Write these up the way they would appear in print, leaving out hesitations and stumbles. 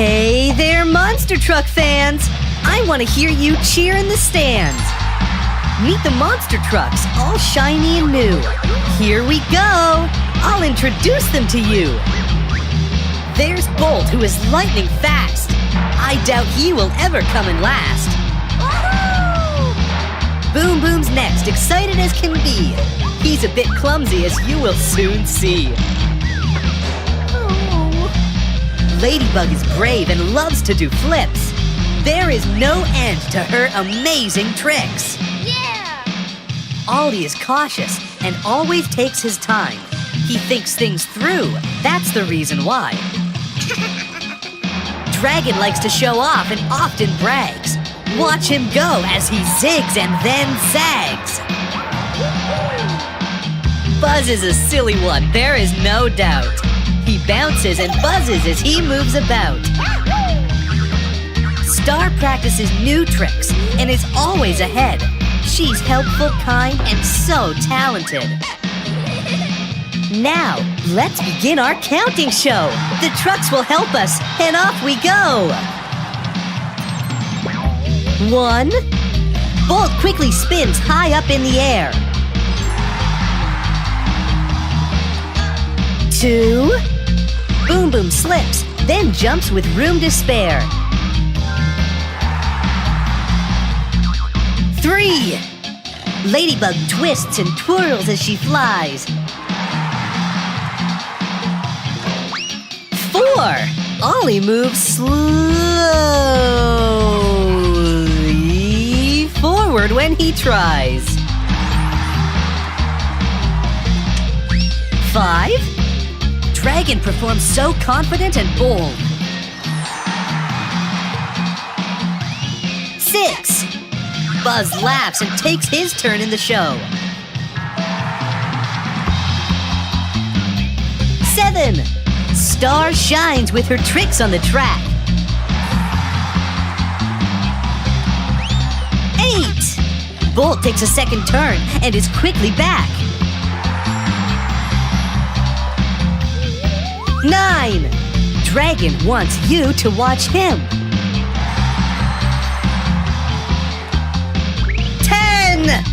Hey there, monster truck fans! I want to hear you cheer in the stands. Meet the monster trucks, all shiny and new. Here we go! I'll introduce them to you. There's Bolt, who is lightning fast. I doubt he will ever come in last. Boom Boom's next, excited as can be. He's a bit clumsy, as you will soon see. Ladybug is brave and loves to do flips. There is no end to her amazing tricks. Yeah! Ollie is cautious and always takes his time. He thinks things through. That's the reason why. Dragon likes to show off and often brags. Watch him go as he zigs and then zags. Buzz is a silly one, there is no doubt. He bounces and buzzes as he moves about. Star practices new tricks and is always ahead. She's helpful, kind, and so talented. Now, let's begin our counting show. The trucks will help us, and off we go. 1. Bolt quickly spins high up in the air. 2. Boom Boom slips, then jumps with room to spare. 3. Ladybug twists and twirls as she flies. 4. Ollie moves slowly forward when he tries. 5. Dragon performs so confident and bold. 6. Buzz laughs and takes his turn in the show. 7. Star shines with her tricks on the track. 8. Bolt takes a second turn and is quickly back. 9. Dragon wants you to watch him. 10.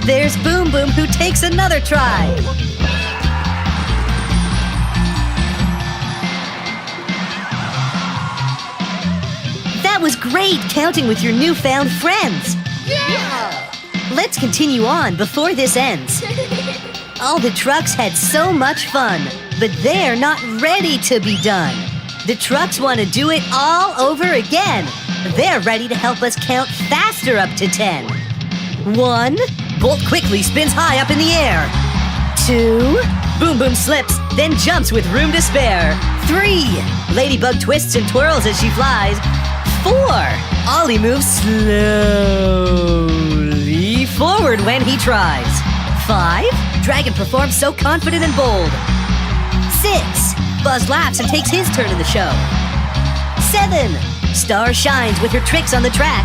There's Boom Boom, who takes another try. That was great counting with your newfound friends. Yeah! Let's continue on before this ends. All the trucks had so much fun, but they're not ready to be done. The trucks want to do it all over again. They're ready to help us count faster up to 10. 1. Bolt quickly spins high up in the air. 2. Boom Boom slips, then jumps with room to spare. 3. Ladybug twists and twirls as she flies. 4. Ollie moves slowly forward when he tries. 5. Dragon performs so confident and bold. 6. Buzz laughs and takes his turn in the show. 7. Star shines with her tricks on the track.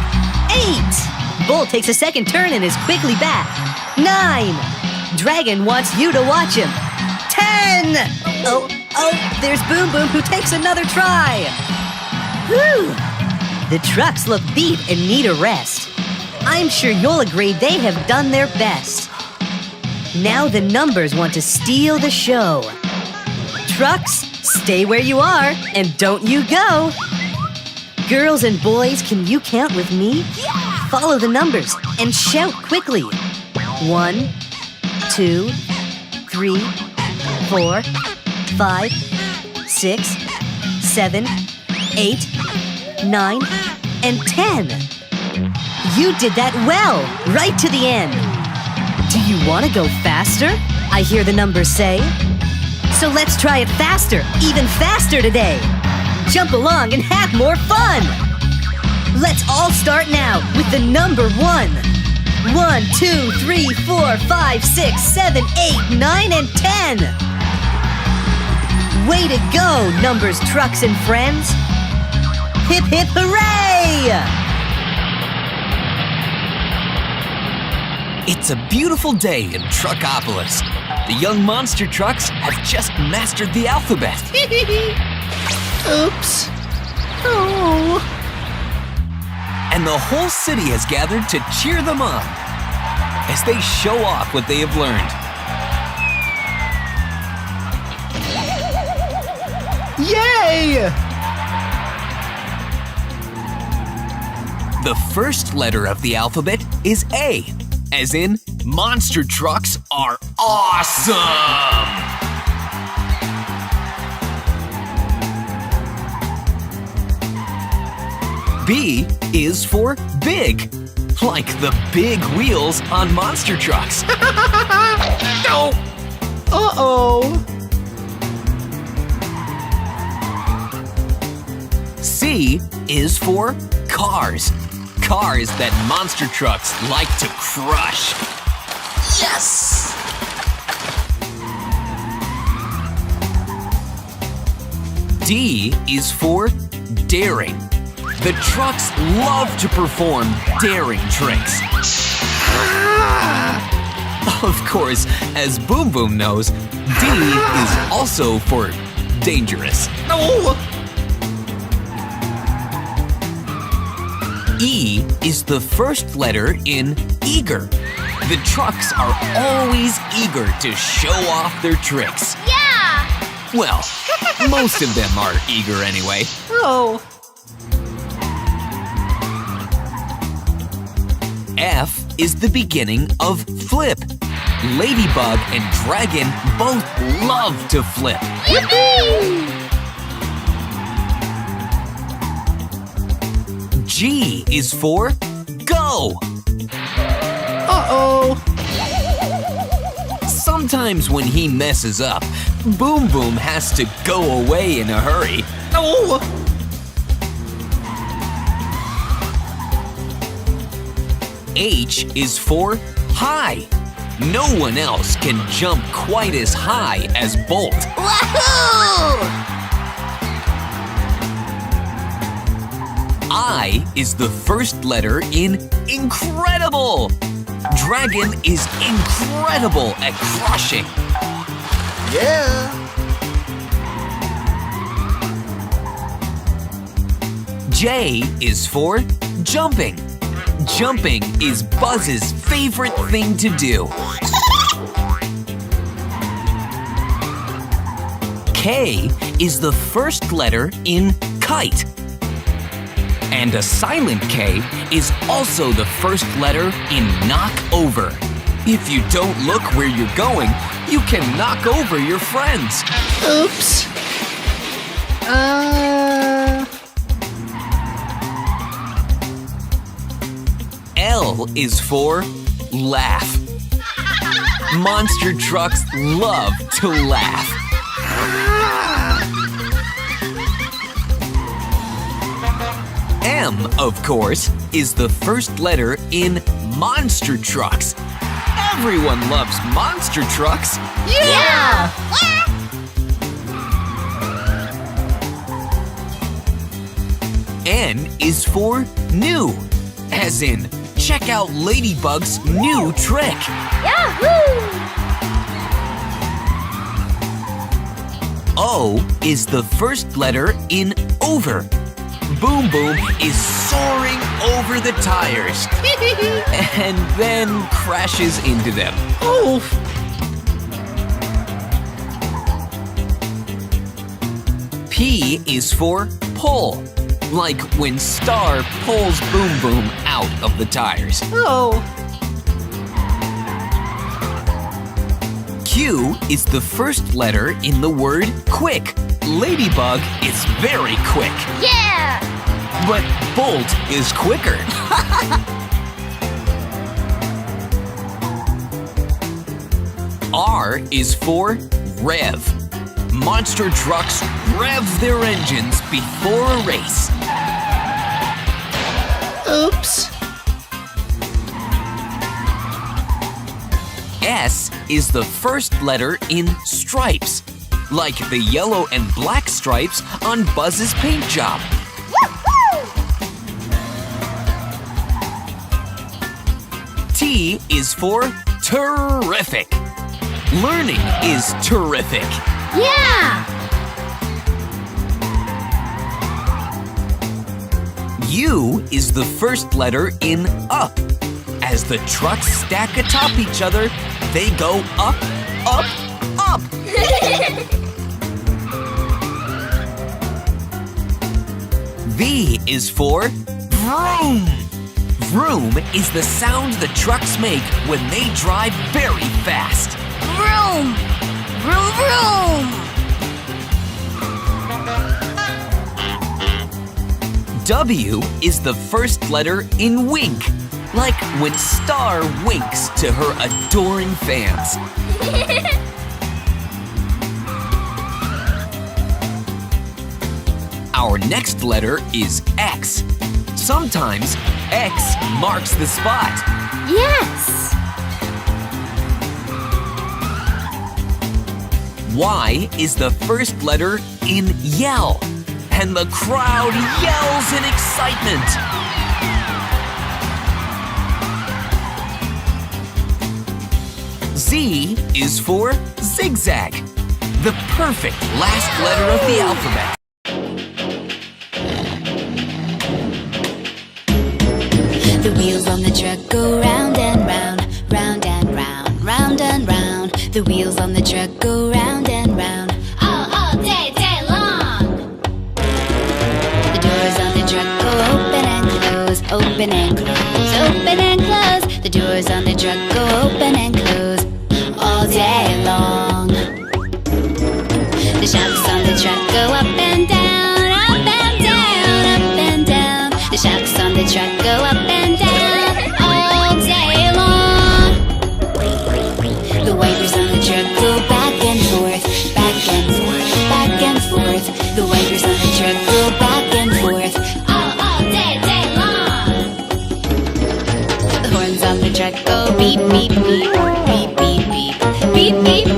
8. Bolt takes a second turn and is quickly back. 9. Dragon wants you to watch him. 10. Oh, there's Boom Boom, who takes another try. Whew. The trucks look beat and need a rest. I'm sure you'll agree they have done their best. Now the numbers want to steal the show. Trucks, stay where you are and don't you go. Girls and boys, can you count with me? Yeah! Follow the numbers and shout quickly. 1, 2, 3, 4, 5, 6, 7, 8, 9, and 10. You did that well, right to the end. Do you want to go faster? I hear the numbers say. So let's try it faster, even faster today. Jump along and have more fun. Let's all start now with the number 1. 1, 2, 3, 4, 5, 6, 7, 8, 9, and 10. Way to go, numbers, trucks, and friends. Hip, hip, hooray! It's a beautiful day in Truckopolis. The young monster trucks have just mastered the alphabet. Oops. Oh. And the whole city has gathered to cheer them on as they show off what they have learned. Yay! The first letter of the alphabet is A, as in monster trucks are awesome! B is for big, like the big wheels on monster trucks. No! Uh-oh. C is for cars. Cars that monster trucks like to crush. Yes! D is for daring. The trucks love to perform daring tricks. Of course, as Boom Boom knows, D is also for dangerous. No! E is the first letter in eager. The trucks are always eager to show off their tricks. Yeah! Well, most of them are eager anyway. Oh. F is the beginning of flip. Ladybug and Dragon both love to flip. Yippee! G is for go. Uh-oh. Sometimes when he messes up, Boom Boom has to go away in a hurry. No! H is for high. No one else can jump quite as high as Bolt. Wahoo! I is the first letter in incredible. Dragon is incredible at crushing. Yeah. J is for jumping. Jumping is Buzz's favorite thing to do. K is the first letter in kite. And a silent K is also the first letter in knock over. If you don't look where you're going, you can knock over your friends. Oops. L is for laugh. Monster trucks love to laugh. M, of course, is the first letter in monster trucks. Everyone loves monster trucks. Yeah! N is for new, as in check out Ladybug's new trick. Yahoo! O is the first letter in over. Boom Boom is soaring over the tires and then crashes into them. Oh. P is for pull, like when Star pulls Boom Boom out of the tires. Oh. Q is the first letter in the word quick. Ladybug is very quick, Yeah! but Bolt is quicker. R is for rev. Monster trucks rev their engines before a race. Oops. S is the first letter in stripes, like the yellow and black stripes on Buzz's paint job. T is for terrific. Learning is terrific. Yeah! U is the first letter in up. As the trucks stack atop each other, they go up, up, up. V is for vroom. Vroom is the sound the trucks make when they drive very fast. Vroom! Vroom, vroom! W is the first letter in wink, like when Star winks to her adoring fans. Our next letter is X. Sometimes X marks the spot. Yes! Y is the first letter in yell, and the crowd yells in excitement. Z is for zigzag, the perfect last letter of the alphabet. The wheels on the truck go round and round, round and round, round and round. The wheels on the truck go round and round, All day, day long! the doors on the truck go open and close, open and close, open and close. The doors on the truck go open and close all day long. The shocks on the truck go up and down, up and down, up and down. The shocks on the truck go up and down all day long. The wipers on the truck go back and forth, back and forth, back and forth. The wipers on the truck go back and forth All day, day long! The horns on the truck go beep, beep, beep, beep, beep, beep, beep, beep,